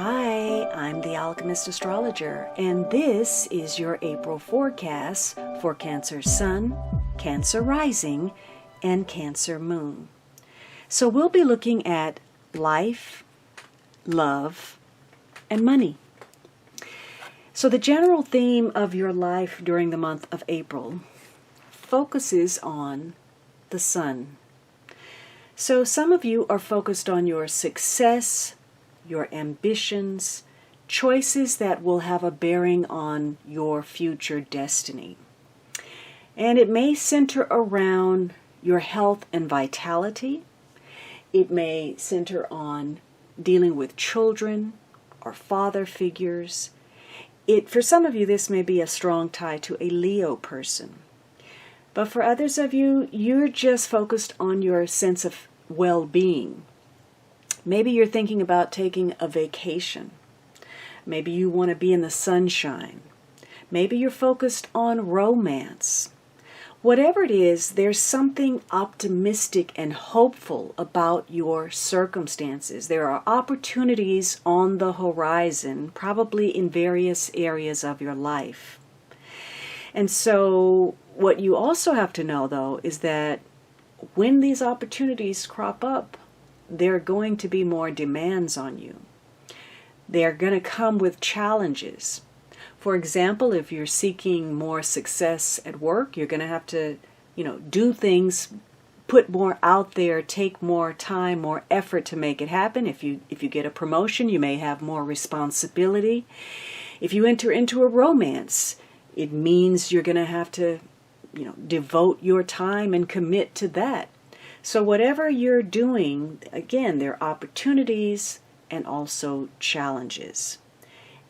Hi, I'm the Alchemist Astrologer, and this is your April forecast for Cancer Sun, Cancer Rising, and Cancer Moon. So we'll be looking at life, love, and money. So the general theme of your life during the month of April focuses on the sun. So some of you are focused on your success, your ambitions, choices that will have a bearing on your future destiny. And it may center around your health and vitality. It may center on dealing with children or father figures. For some of you, this may be a strong tie to a Leo person. But for others of you, you're just focused on your sense of well-being. Maybe you're thinking about taking a vacation. Maybe you want to be in the sunshine. Maybe you're focused on romance. Whatever it is, there's something optimistic and hopeful about your circumstances. There are opportunities on the horizon, probably in various areas of your life. And so what you also have to know, though, is that when these opportunities crop up, there are going to be more demands on you. They're going to come with challenges. For example, if you're seeking more success at work, you're going to have to, do things, put more out there, take more time, more effort to make it happen. If you get a promotion, you may have more responsibility. If you enter into a romance, it means you're going to have to, devote your time and commit to that. So whatever you're doing, again, there are opportunities and also challenges.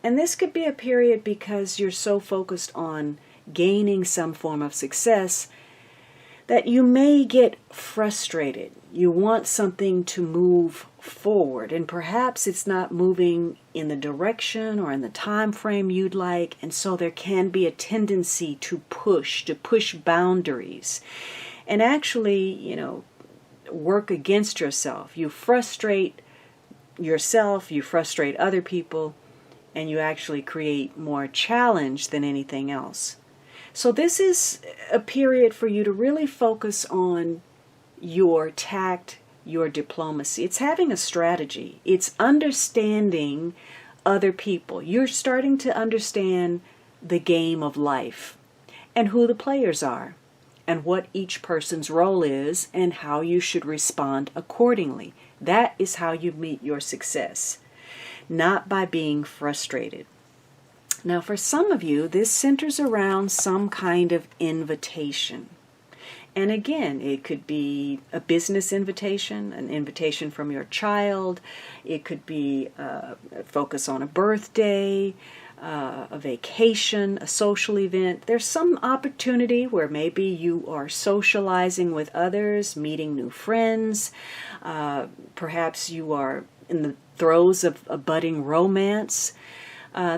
And this could be a period because you're so focused on gaining some form of success that you may get frustrated. You want something to move forward, and perhaps it's not moving in the direction or in the time frame you'd like, and so there can be a tendency to push boundaries. And actually, work against yourself. You frustrate yourself, you frustrate other people, and you actually create more challenge than anything else. So this is a period for you to really focus on your tact, your diplomacy. It's having a strategy. It's understanding other people. You're starting to understand the game of life and who the players are, and what each person's role is, and how you should respond accordingly. That is how you meet your success, not by being frustrated. Now, for some of you, this centers around some kind of invitation. And again, it could be a business invitation, an invitation from your child. It could be a focus on a birthday, a vacation, a social event. There's some opportunity where maybe you are socializing with others, meeting new friends. Perhaps you are in the throes of a budding romance.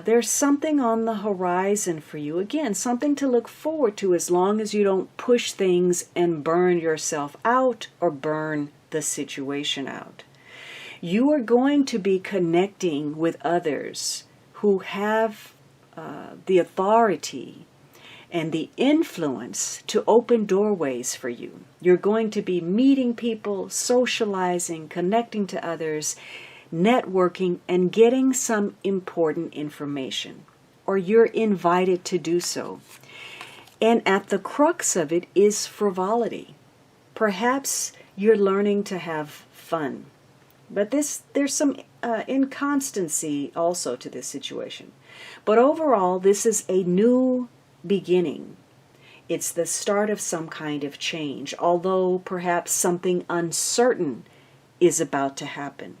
There's something on the horizon for you. Again, something to look forward to, as long as you don't push things and burn yourself out or burn the situation out. You are going to be connecting with others who have the authority and the influence to open doorways for you. You're going to be meeting people, socializing, connecting to others, networking, and getting some important information, or you're invited to do so. And at the crux of it is frivolity. Perhaps you're learning to have fun. But there's some inconstancy also to this situation. But overall, this is a new beginning. It's the start of some kind of change, although perhaps something uncertain is about to happen.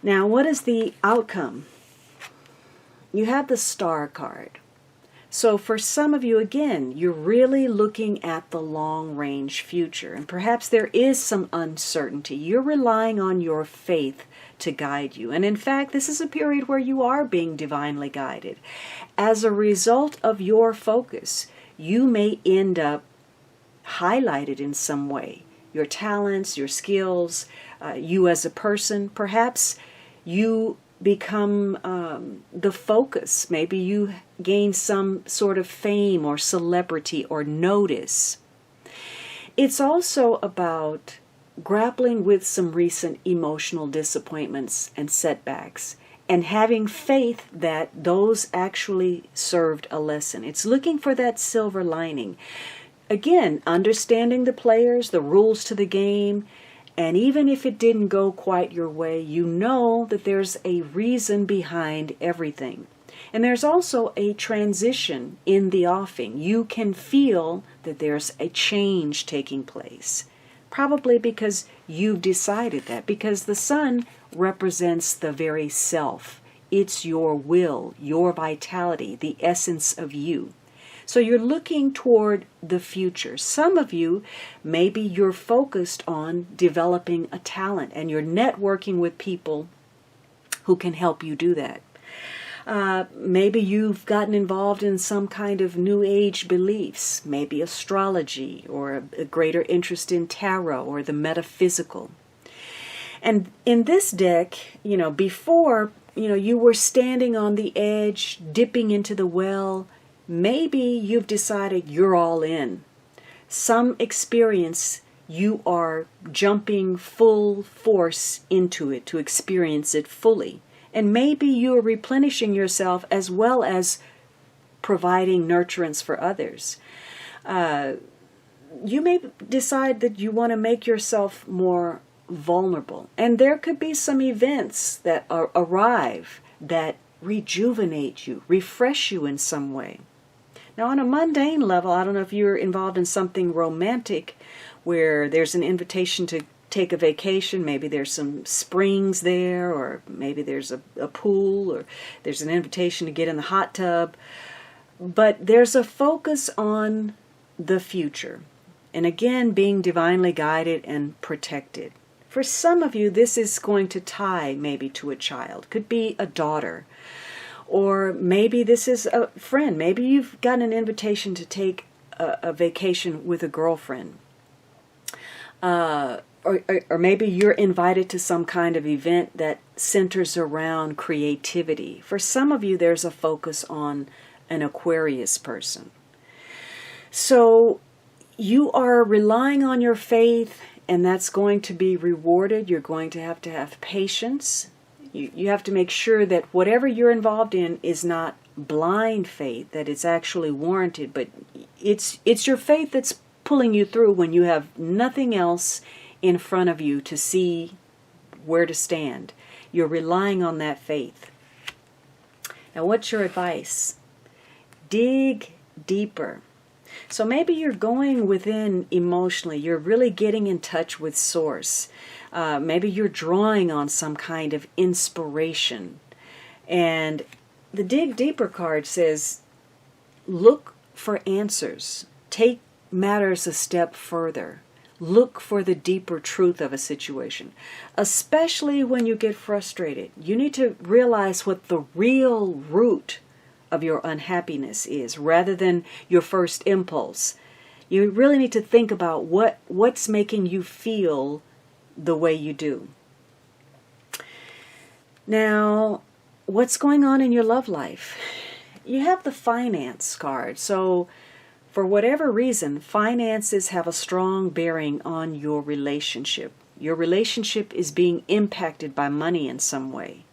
Now, what is the outcome? You have the Star card. So for some of you, again, you're really looking at the long-range future, and perhaps there is some uncertainty. You're relying on your faith to guide you. And in fact, this is a period where you are being divinely guided. As a result of your focus, you may end up highlighted in some way. Your talents, your skills, you as a person, perhaps you become the focus. Maybe you gain some sort of fame or celebrity or notice. It's also about grappling with some recent emotional disappointments and setbacks and having faith that those actually served a lesson. It's looking for that silver lining. Again, understanding the players, the rules to the game, and even if it didn't go quite your way, you know that there's a reason behind everything. And there's also a transition in the offing. You can feel that there's a change taking place. Probably because you've decided that, because the sun represents the very self. It's your will, your vitality, the essence of you. So you're looking toward the future. Some of you, maybe you're focused on developing a talent and you're networking with people who can help you do that. Maybe you've gotten involved in some kind of New Age beliefs, maybe astrology or a greater interest in tarot or the metaphysical. And in this deck, before, you were standing on the edge, dipping into the well. Maybe you've decided you're all in. Some experience, you are jumping full force into it to experience it fully. And maybe you're replenishing yourself as well as providing nurturance for others. You may decide that you want to make yourself more vulnerable. And there could be some events that arrive that rejuvenate you, refresh you in some way. Now, on a mundane level, I don't know if you're involved in something romantic where there's an invitation to take a vacation. Maybe there's some springs there, or maybe there's a pool, or there's an invitation to get in the hot tub. But there's a focus on the future. And again, being divinely guided and protected. For some of you, this is going to tie maybe to a child. Could be a daughter. Or maybe this is a friend. Maybe you've gotten an invitation to take a vacation with a girlfriend. Or maybe you're invited to some kind of event that centers around creativity. For some of you, there's a focus on an Aquarius person. So you are relying on your faith, and that's going to be rewarded. You're going to have patience. You have to make sure that whatever you're involved in is not blind faith, that it's actually warranted, but it's your faith that's pulling you through when you have nothing else in front of you to see where to stand. You're relying on that faith. Now, what's your advice? Dig deeper. So maybe you're going within emotionally. You're really getting in touch with Source. Maybe you're drawing on some kind of inspiration. And the Dig Deeper card says, look for answers. Take matters a step further. Look for the deeper truth of a situation. Especially when you get frustrated. You need to realize what the real root of your unhappiness is, rather than your first impulse. You really need to think about what's making you feel the way you do. Now, what's going on in your love life? You have the finance card. So for whatever reason, finances have a strong bearing on your relationship. Your relationship is being impacted by money in some way.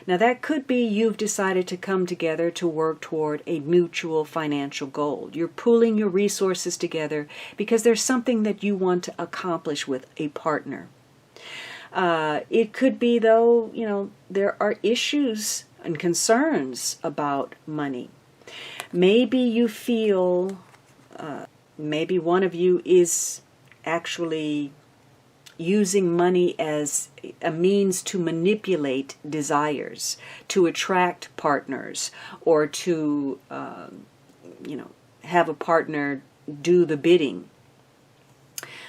Now that could be you've decided to come together to work toward a mutual financial goal. You're pooling your resources together because there's something that you want to accomplish with a partner. It could be, though, there are issues and concerns about money. Maybe you feel, maybe one of you is actually using money as a means to manipulate desires, to attract partners, or to, have a partner do the bidding.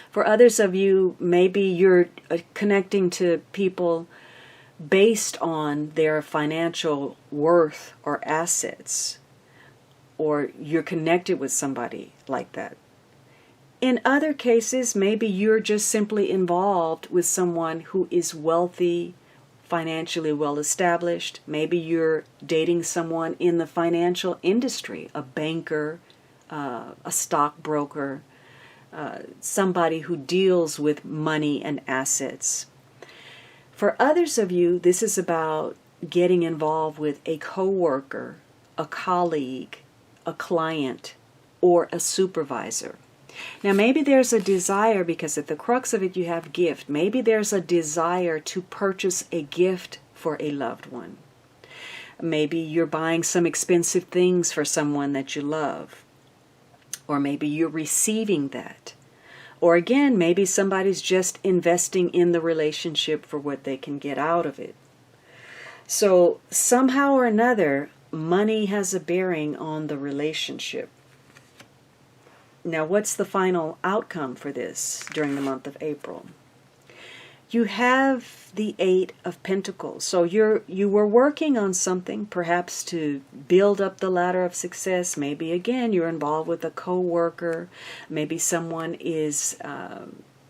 For others of you, maybe you're connecting to people based on their financial worth or assets, or you're connected with somebody like that. In other cases, maybe you're just simply involved with someone who is wealthy financially well established. Maybe you're dating someone in the financial industry, a banker, a stockbroker, somebody who deals with money and assets. For others of you, this is about getting involved with a coworker, a colleague, a client, or a supervisor. Now maybe there's a desire, because at the crux of it you have gift. Maybe there's a desire to purchase a gift for a loved one. Maybe you're buying some expensive things for someone that you love. Or maybe you're receiving that. Or again, maybe somebody's just investing in the relationship for what they can get out of it. So somehow or another, money has a bearing on the relationship. Now, what's the final outcome for this during the month of April? You have the Eight of Pentacles. So you were working on something, perhaps to build up the ladder of success. Maybe again you're involved with a co-worker. Maybe someone is,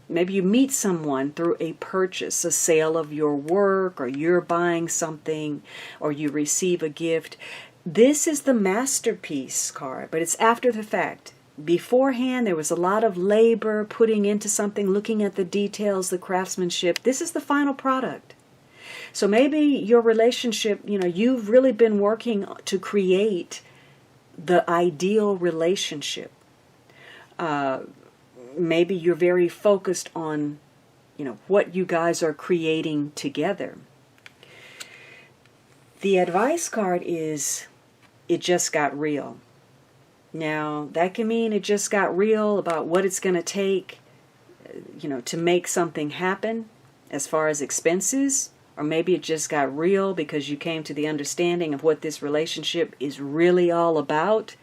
maybe you meet someone through a purchase, a sale of your work, or you're buying something, or you receive a gift. This is the masterpiece card, but it's after the fact. Beforehand, there was a lot of labor putting into something, looking at the details, the craftsmanship. This is the final product. So maybe your relationship, you've really been working to create the ideal relationship. Maybe you're very focused on, what you guys are creating together. The advice card is, it just got real. Now, that can mean it just got real about what it's going to take, to make something happen as far as expenses. Or maybe it just got real because you came to the understanding of what this relationship is really all about,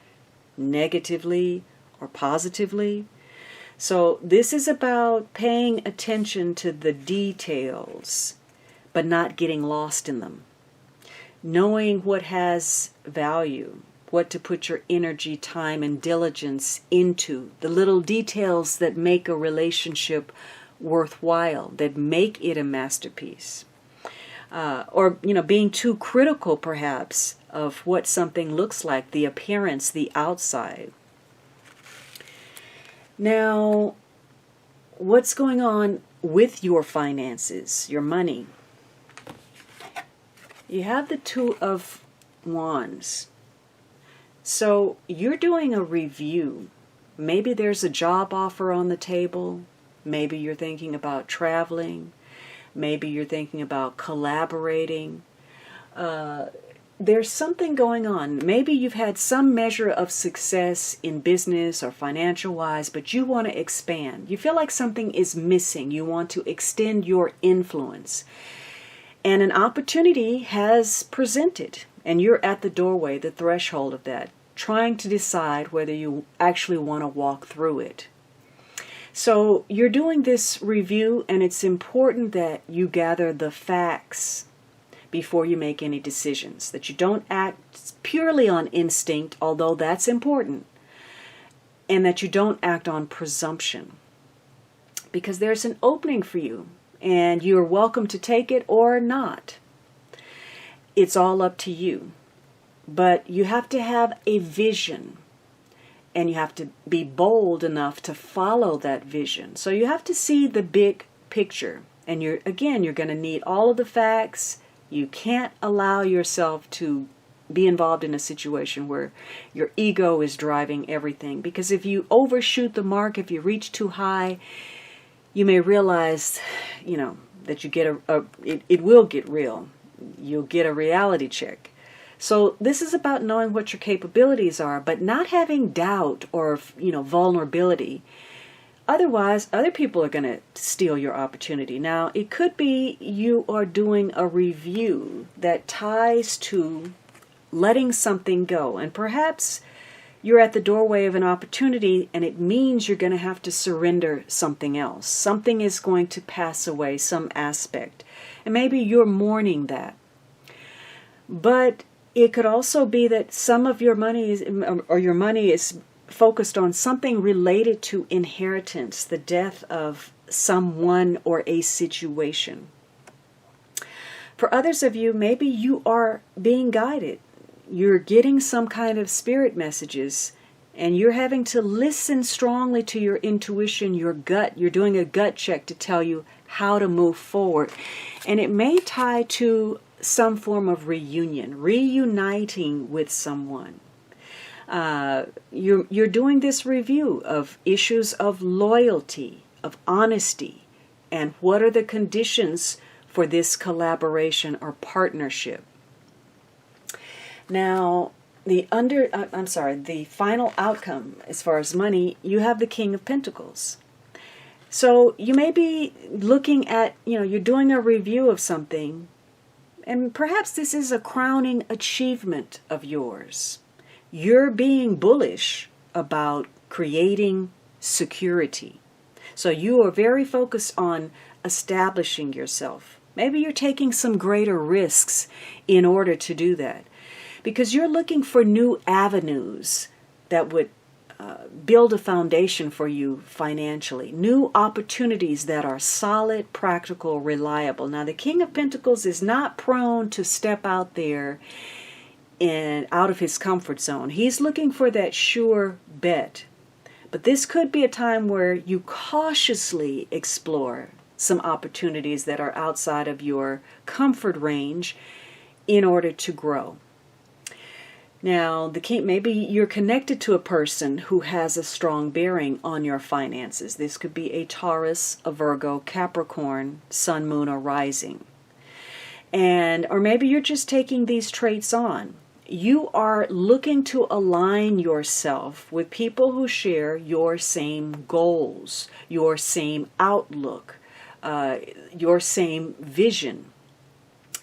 negatively or positively. So this is about paying attention to the details, but not getting lost in them. Knowing what has value. What to put your energy, time, and diligence into. The little details that make a relationship worthwhile, that make it a masterpiece. Or being too critical, perhaps, of what something looks like, the appearance, the outside. Now, what's going on with your finances, your money? You have the Two of Wands. So you're doing a review. Maybe there's a job offer on the table. Maybe you're thinking about traveling. Maybe you're thinking about collaborating. There's something going on. Maybe you've had some measure of success in business or financial-wise, but you want to expand. You feel like something is missing. You want to extend your influence. And an opportunity has presented. And you're at the doorway, the threshold of that, trying to decide whether you actually want to walk through it. So you're doing this review, and it's important that you gather the facts before you make any decisions, that you don't act purely on instinct, although that's important, and that you don't act on presumption. Because there's an opening for you, and you're welcome to take it or not. It's all up to you. But you have to have a vision. And you have to be bold enough to follow that vision. So you have to see the big picture. And you're going to need all of the facts. You can't allow yourself to be involved in a situation where your ego is driving everything. Because if you overshoot the mark, if you reach too high, you may realize, that you get it will get real. You'll get a reality check. So this is about knowing what your capabilities are, but not having doubt or, vulnerability. Otherwise, other people are going to steal your opportunity. Now, it could be you are doing a review that ties to letting something go. And perhaps you're at the doorway of an opportunity, and it means you're going to have to surrender something else. Something is going to pass away, some aspect. And maybe you're mourning that. But it could also be that some of your money is focused on something related to inheritance, the death of someone or a situation. For others of you, maybe you are being guided. You're getting some kind of spirit messages, and you're having to listen strongly to your intuition, your gut. You're doing a gut check to tell you how to move forward. And it may tie to some form of reunion, reuniting with someone. You're doing this review of issues of loyalty, of honesty, and what are the conditions for this collaboration or partnership. Now, the final outcome as far as money, you have the King of Pentacles. So you may be looking at, you're doing a review of something, and perhaps this is a crowning achievement of yours. You're being bullish about creating security. So you are very focused on establishing yourself. Maybe you're taking some greater risks in order to do that, because you're looking for new avenues that would build a foundation for you financially, new opportunities that are solid, practical, reliable. Now, the King of Pentacles is not prone to step out there and out of his comfort zone. He's looking for that sure bet. But this could be a time where you cautiously explore some opportunities that are outside of your comfort range in order to grow. Now, maybe you're connected to a person who has a strong bearing on your finances. This could be a Taurus, a Virgo, Capricorn, Sun, Moon, or Rising. Or maybe you're just taking these traits on. You are looking to align yourself with people who share your same goals, your same outlook, your same vision.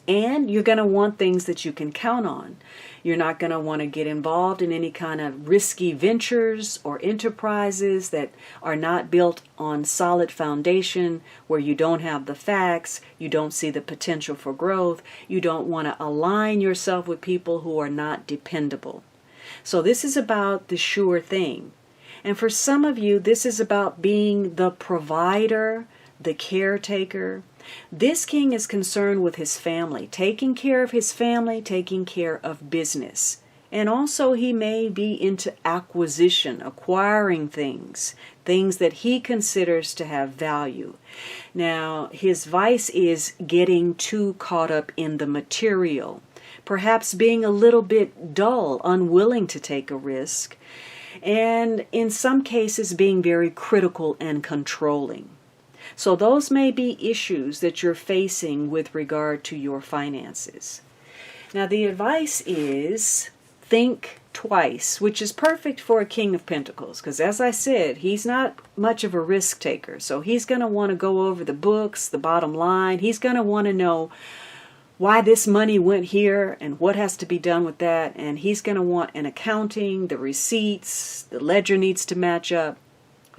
And you're going to want things that you can count on. You're not going to want to get involved in any kind of risky ventures or enterprises that are not built on solid foundation, where you don't have the facts, you don't see the potential for growth, you don't want to align yourself with people who are not dependable. So this is about the sure thing. And for some of you, this is about being the provider, the caretaker. This king is concerned with his family, taking care of his family, taking care of business. And also he may be into acquisition, acquiring things that he considers to have value. Now, his vice is getting too caught up in the material, perhaps being a little bit dull, unwilling to take a risk, and in some cases being very critical and controlling. So those may be issues that you're facing with regard to your finances. Now, the advice is think twice, which is perfect for a King of Pentacles, because as I said, he's not much of a risk taker. So he's going to want to go over the books, the bottom line. He's going to want to know why this money went here and what has to be done with that. And he's going to want an accounting, the receipts, the ledger needs to match up.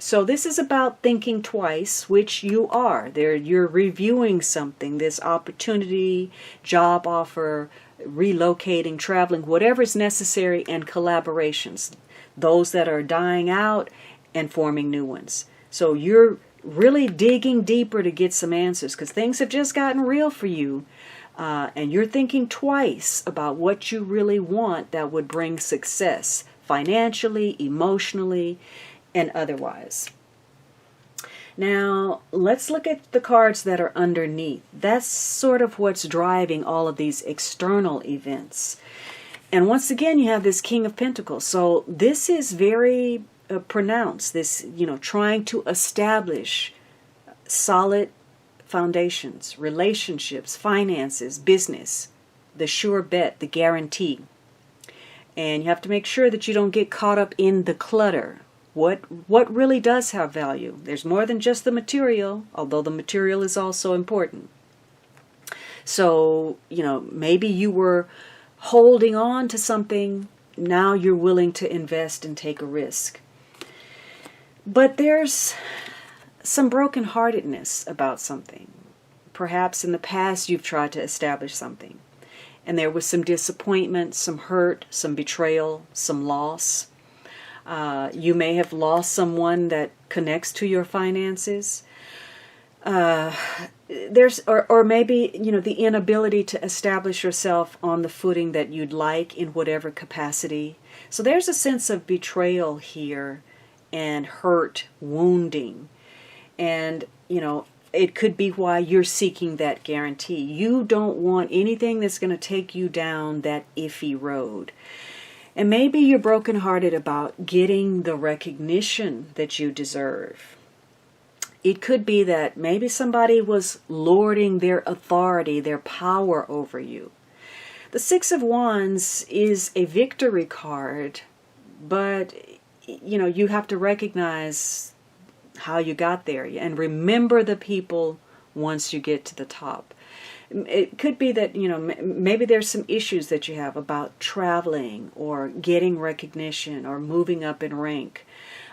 So this is about thinking twice, which you are. You're reviewing something, this opportunity, job offer, relocating, traveling, whatever is necessary, and collaborations, those that are dying out and forming new ones. So you're really digging deeper to get some answers, because things have just gotten real for you, and you're thinking twice about what you really want that would bring success financially, emotionally, and otherwise. Now, let's look at the cards that are underneath. That's sort of what's driving all of these external events. And once again, you have this King of Pentacles. So this is very pronounced, this, trying to establish solid foundations, relationships, finances, business, the sure bet, the guarantee. And you have to make sure that you don't get caught up in the clutter. What really does have value? There's more than just the material, although the material is also important. So, maybe you were holding on to something, now you're willing to invest and take a risk. But there's some brokenheartedness about something. Perhaps in the past you've tried to establish something, and there was some disappointment, some hurt, some betrayal, some loss. You may have lost someone that connects to your finances. or maybe, the inability to establish yourself on the footing that you'd like in whatever capacity. So there's a sense of betrayal here, and hurt, wounding. And, it could be why you're seeking that guarantee. You don't want anything that's going to take you down that iffy road. And maybe you're brokenhearted about getting the recognition that you deserve. It could be that maybe somebody was lording their authority, their power over you. The Six of Wands is a victory card, but, you have to recognize how you got there and remember the people once you get to the top. It could be that, maybe there's some issues that you have about traveling or getting recognition or moving up in rank.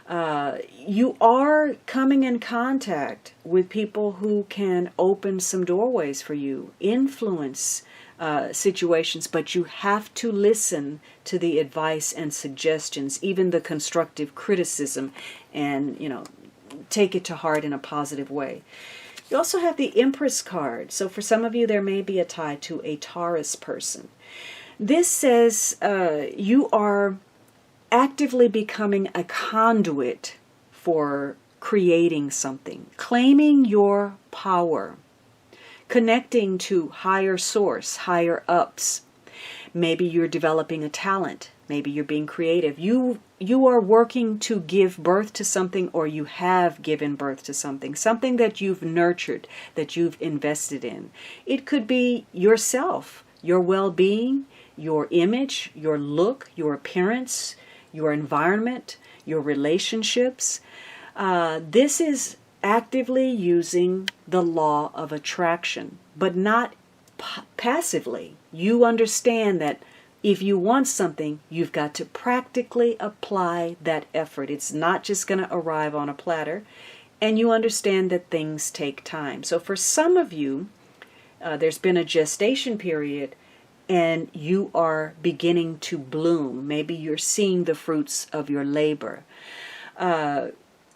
You are coming in contact with people who can open some doorways for you, influence situations, but you have to listen to the advice and suggestions, even the constructive criticism, and, take it to heart in a positive way. You also have the Empress card. So for some of you, there may be a tie to a Taurus person. This says you are actively becoming a conduit for creating something, claiming your power, connecting to higher source, higher ups. Maybe you're developing a talent. Maybe you're being creative. You are working to give birth to something, or you have given birth to something that you've nurtured, that you've invested in. It could be yourself, your well-being, your image, your look, your appearance, your environment, your relationships. This is actively using the law of attraction, but not passively. You understand that if you want something, you've got to practically apply that effort. It's not just going to arrive on a platter. And you understand that things take time. So for some of you, there's been a gestation period, and you are beginning to bloom. Maybe you're seeing the fruits of your labor.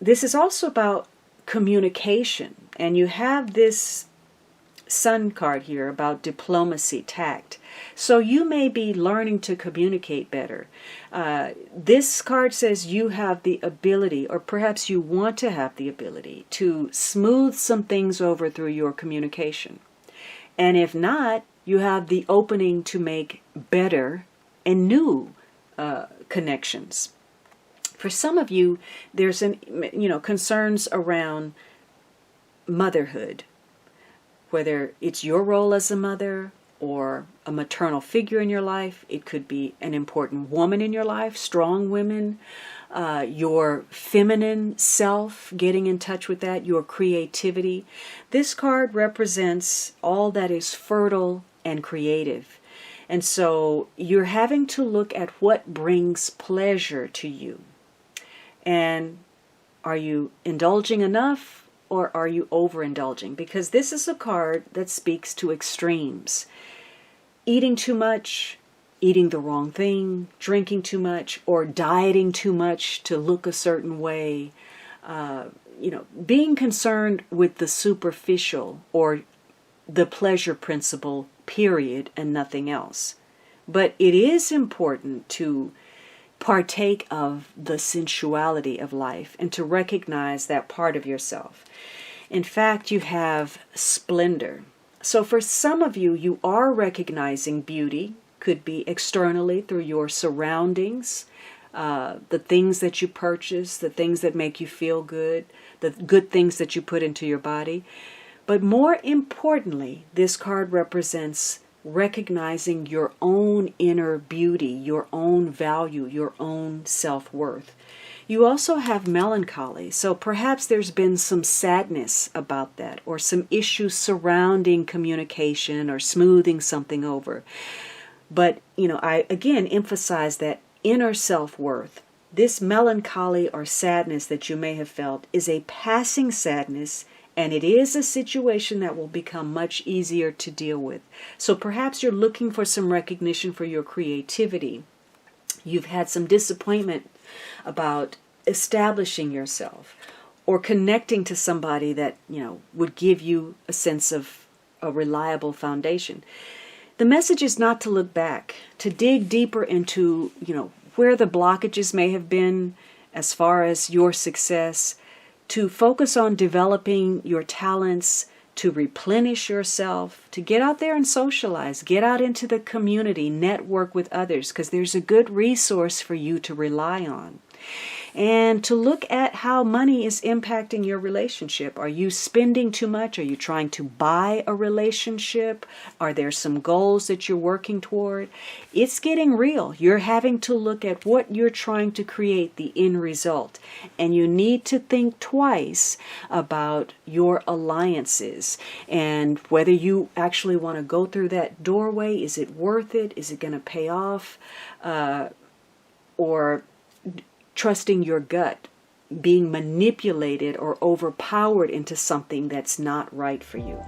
This is also about communication. And you have this Sun card here about diplomacy, tact. So you may be learning to communicate better. This card says you have the ability, or perhaps you want to have the ability, to smooth some things over through your communication. And if not, you have the opening to make better and new connections. For some of you, there's concerns around motherhood, whether it's your role as a mother or a maternal figure in your life. It could be an important woman in your life, strong women, your feminine self, getting in touch with that, your creativity. This card represents all that is fertile and creative. And so you're having to look at what brings pleasure to you. And are you indulging enough? Or are you overindulging? Because this is a card that speaks to extremes. Eating too much, eating the wrong thing, drinking too much, or dieting too much to look a certain way. Being concerned with the superficial or the pleasure principle, period, and nothing else. But it is important to partake of the sensuality of life and to recognize that part of yourself. In fact, you have splendor. So for some of you, you are recognizing beauty, could be externally through your surroundings, the things that you purchase, the things that make you feel good, the good things that you put into your body. But more importantly, this card represents recognizing your own inner beauty, your own value, your own self-worth. You also have melancholy, so perhaps there's been some sadness about that, or some issues surrounding communication or smoothing something over. But, I again emphasize that inner self-worth. This melancholy or sadness that you may have felt is a passing sadness, and it is a situation that will become much easier to deal with. So perhaps you're looking for some recognition for your creativity. You've had some disappointment about establishing yourself. or connecting to somebody that, would give you a sense of a reliable foundation. The message is not to look back, to dig deeper into, where the blockages may have been as far as your success, to focus on developing your talents, to replenish yourself, to get out there and socialize, get out into the community, network with others, because there's a good resource for you to rely on. And to look at how money is impacting your relationship. Are you spending too much? Are you trying to buy a relationship? Are there some goals that you're working toward? It's getting real. You're having to look at what you're trying to create, the end result. And you need to think twice about your alliances and whether you actually want to go through that doorway. Is it worth it? Is it going to pay off? Or trusting your gut, being manipulated or overpowered into something that's not right for you.